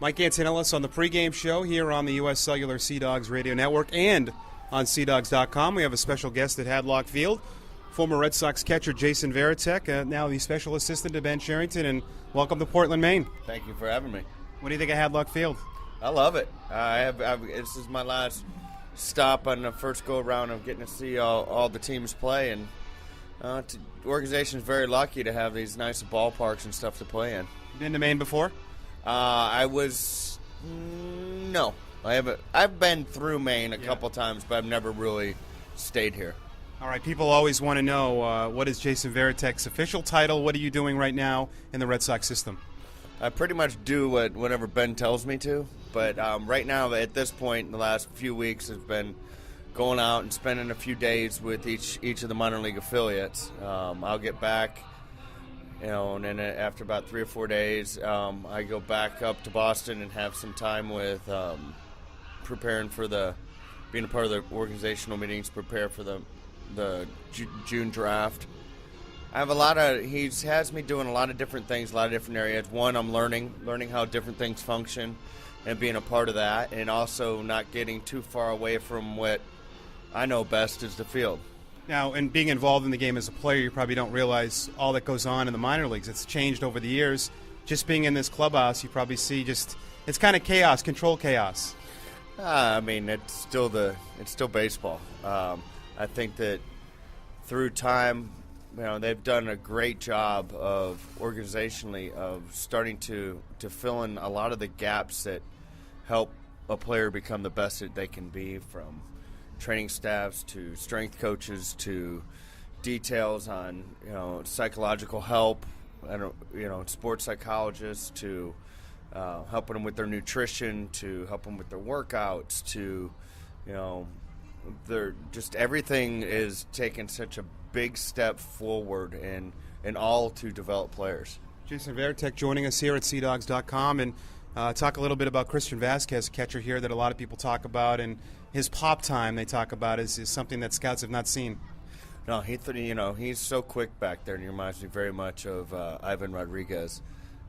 Mike Antonellis on the pregame show here on the U.S. Cellular Sea Dogs Radio Network and on SeaDogs.com. We have a special guest at Hadlock Field, former Red Sox catcher Jason Varitek, now the special assistant to Ben Cherington, and welcome to Portland, Maine. Thank you for having me. What do you think of Hadlock Field? I love it. This is my last stop on the first go-around of getting to see all the teams play, and the organization is very lucky to have these nice ballparks and stuff to play in. Been to Maine before? No. I haven't. I've been through Maine a couple times, but I've never really stayed here. All right, people always want to know, what is Jason Varitek's official title? What are you doing right now in the Red Sox system? I pretty much do whatever Ben tells me to, but right now, at this point, in the last few weeks, has been going out and spending a few days with each of the minor league affiliates. I'll get back, and then after about 3 or 4 days, I go back up to Boston and have some time with preparing for being a part of the organizational meetings, prepare for the June draft. I have he has me doing a lot of different things, a lot of different areas. One, I'm learning how different things function and being a part of that, and also not getting too far away from what I know best is the field. Now, and being involved in the game as a player, you probably don't realize all that goes on in the minor leagues. It's changed over the years. Just being in this clubhouse, you probably see it's kind of chaos, controlled chaos. It's still baseball. I think that through time, they've done a great job of organizationally of starting to fill in a lot of the gaps that help a player become the best that they can be, from training staffs to strength coaches to details on psychological help, sports psychologists to helping them with their nutrition, to help them with their workouts, to everything is taking such a big step forward and all to develop players. Jason Varitek joining us here at SeaDogs.com, and talk a little bit about Christian Vasquez, a catcher here that a lot of people talk about, and his pop time they talk about is something that scouts have not seen. No, he's so quick back there, and he reminds me very much of Ivan Rodriguez.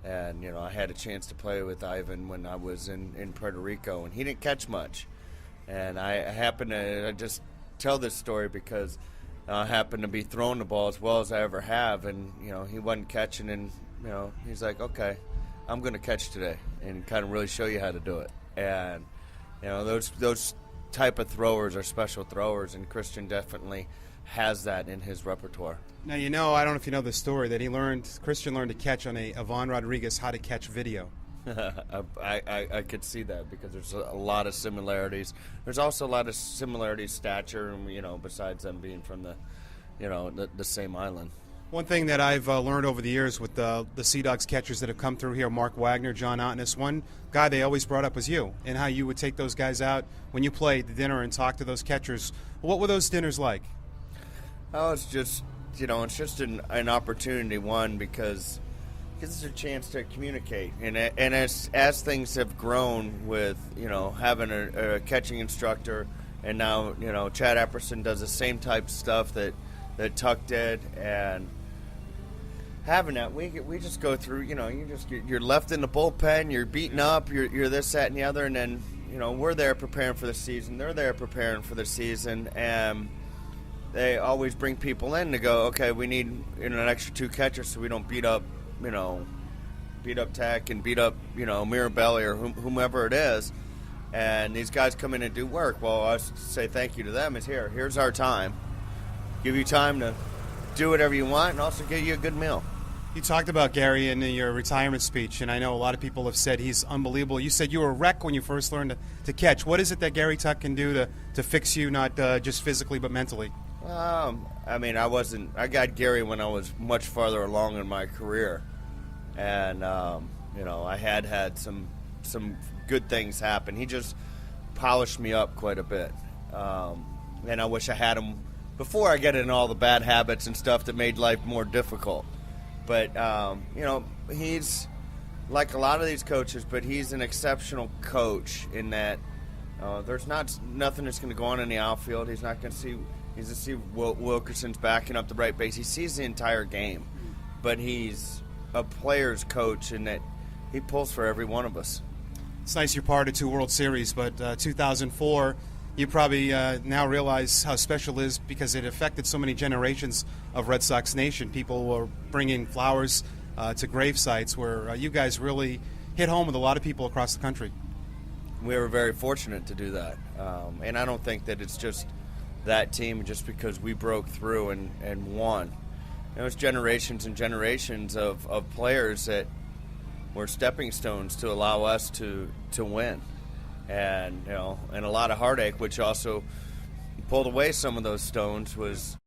And, I had a chance to play with Ivan when I was in Puerto Rico, and he didn't catch much. And I just tell this story because I happened to be throwing the ball as well as I ever have, and, he wasn't catching, and, he's like, okay, I'm going to catch today and kind of really show you how to do it. And, those type of throwers are special throwers, and Christian definitely has that in his repertoire. Now, I don't know if you know the story, that Christian learned to catch on a Ivan Rodriguez how to catch video. I could see that because there's a lot of similarities. There's also a lot of similarities, stature, besides them being from the same island. One thing that I've learned over the years with the Sea Dogs catchers that have come through here, Mark Wagner, John Otness, one guy they always brought up was you, and how you would take those guys out when you played the dinner and talk to those catchers. What were those dinners like? Oh, it's just an opportunity, one, because it's a chance to communicate, and as things have grown with having a catching instructor, and now Chad Epperson does the same type of stuff that Tuck did, and having that, we just go through. You're left in the bullpen, you're beaten up, you're this, that, and the other, and then we're there preparing for the season. They're there preparing for the season, and they always bring people in to go, okay, we need an extra 2 catchers so we don't beat up Tech and beat up Mirabelli or whomever it is. And these guys come in and do work. Well, I say thank you to them. Here's our time. Give you time to do whatever you want, and also give you a good meal. You talked about Gary in your retirement speech, and I know a lot of people have said he's unbelievable. You said you were a wreck when you first learned to catch. What is it that Gary Tuck can do to fix you, not just physically but mentally? I got Gary when I was much farther along in my career, and I had some good things happen. He just polished me up quite a bit, and I wish I had him before I get into all the bad habits and stuff that made life more difficult. But he's like a lot of these coaches, but he's an exceptional coach in that there's nothing that's going to go on in the outfield. He's not going to see. He's to see Wilkerson's backing up the right base. He sees the entire game, but he's a player's coach in that he pulls for every one of us. It's nice you're part of 2 World Series, but 2004, you probably now realize how special it is because it affected so many generations of Red Sox Nation. People were bringing flowers to grave sites where you guys really hit home with a lot of people across the country. We were very fortunate to do that. And I don't think that it's just that team just because we broke through and won. It was generations and generations of players that were stepping stones to allow us to win. And, and a lot of heartache, which also pulled away some of those stones, was